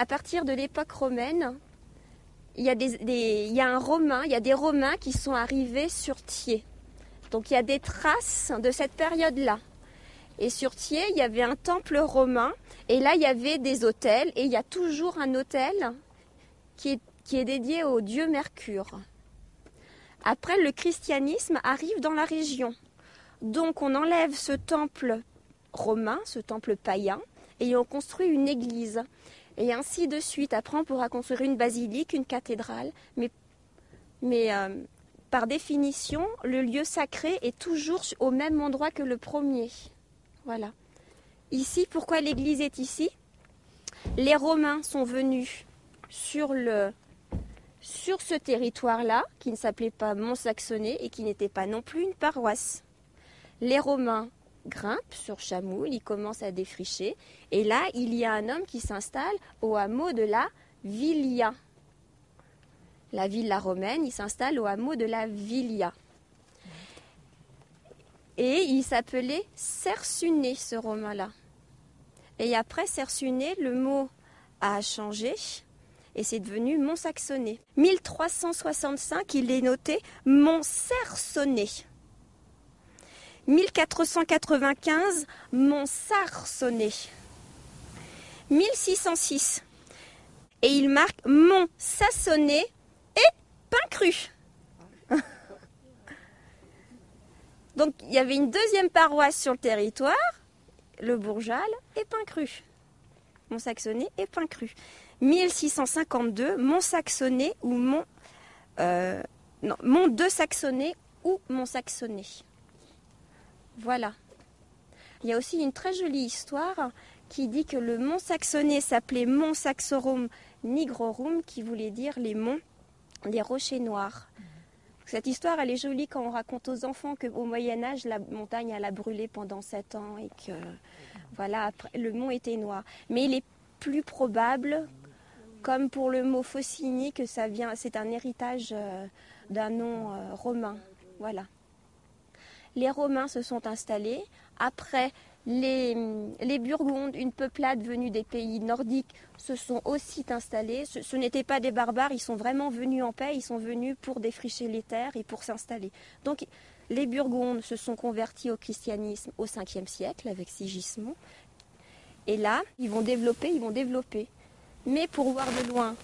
à partir de l'époque romaine, il y a des Romains qui sont arrivés sur Thiers. Donc il y a des traces de cette période-là. Et sur Thiers, il y avait un temple romain, et là il y avait des autels, et il y a toujours un autel qui est dédié au dieu Mercure. Après, le christianisme arrive dans la région. Donc on enlève ce temple romain, ce temple païen, et on construit une église. Et ainsi de suite. Après, on pourra construire une basilique, une cathédrale, mais par définition, le lieu sacré est toujours au même endroit que le premier. Voilà. Ici, pourquoi l'église est ici? Les Romains sont venus sur ce territoire-là, qui ne s'appelait pas Mont-Saxonnet et qui n'était pas non plus une paroisse. Les Romains grimpent sur Chamoul, ils commencent à défricher, et là, il y a un homme qui s'installe au hameau de la Villia. La villa romaine, il s'installe au hameau de la Villia. Et il s'appelait Cercuné, ce Romain-là. Et après Cercuné, le mot a changé et c'est devenu Mont-Saxonnet. 1365, il est noté Mont-Cerçonnet. 1495, Mont-Sarçonnet. 1606, et il marque Mont-Sassonnet et Pincru. Donc il y avait une deuxième paroisse sur le territoire, le Bourjal et Pincru. Mont-Saxonnet et Pincru. 1652, Mont-Saxonnet ou Mont-de-Saxonnet ou Mont-Saxonnet. Voilà. Il y a aussi une très jolie histoire qui dit que le mont Saxonnet s'appelait Mont Saxorum Nigrorum, qui voulait dire les monts des rochers noirs. Cette histoire, elle est jolie quand on raconte aux enfants qu'au Moyen-Âge, la montagne elle a brûlé pendant 7 ans et que voilà, après, le mont était noir. Mais il est plus probable, comme pour le mot Faucigny, que c'est un héritage d'un nom romain. Voilà. Les Romains se sont installés. Après, les Burgondes, une peuplade venue des pays nordiques, se sont aussi installés. Ce n'étaient pas des barbares, ils sont vraiment venus en paix, ils sont venus pour défricher les terres et pour s'installer. Donc les Burgondes se sont convertis au christianisme au 5e siècle avec Sigismond. Et là, ils vont développer. Mais pour voir de loin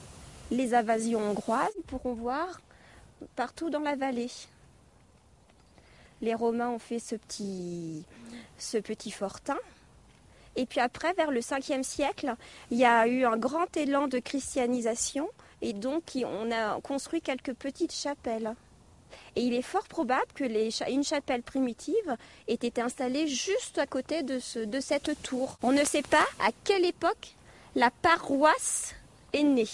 les invasions hongroises, ils pourront voir partout dans la vallée. Les Romains ont fait ce petit fortin. Et puis après, vers le 5e siècle, il y a eu un grand élan de christianisation. Et donc, on a construit quelques petites chapelles. Et il est fort probable que une chapelle primitive ait été installée juste à côté de cette tour. On ne sait pas à quelle époque la paroisse est née.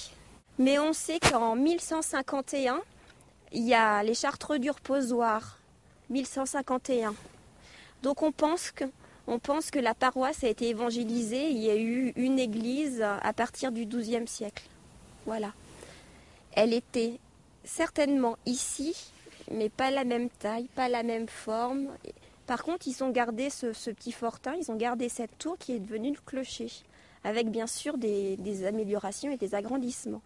Mais on sait qu'en 1151, il y a les Chartreux du Reposoir. 1151. Donc on pense que la paroisse a été évangélisée. Il y a eu une église à partir du XIIe siècle. Voilà. Elle était certainement ici, mais pas la même taille, pas la même forme. Par contre, ils ont gardé ce petit fortin, ils ont gardé cette tour qui est devenue le clocher, avec bien sûr des améliorations et des agrandissements.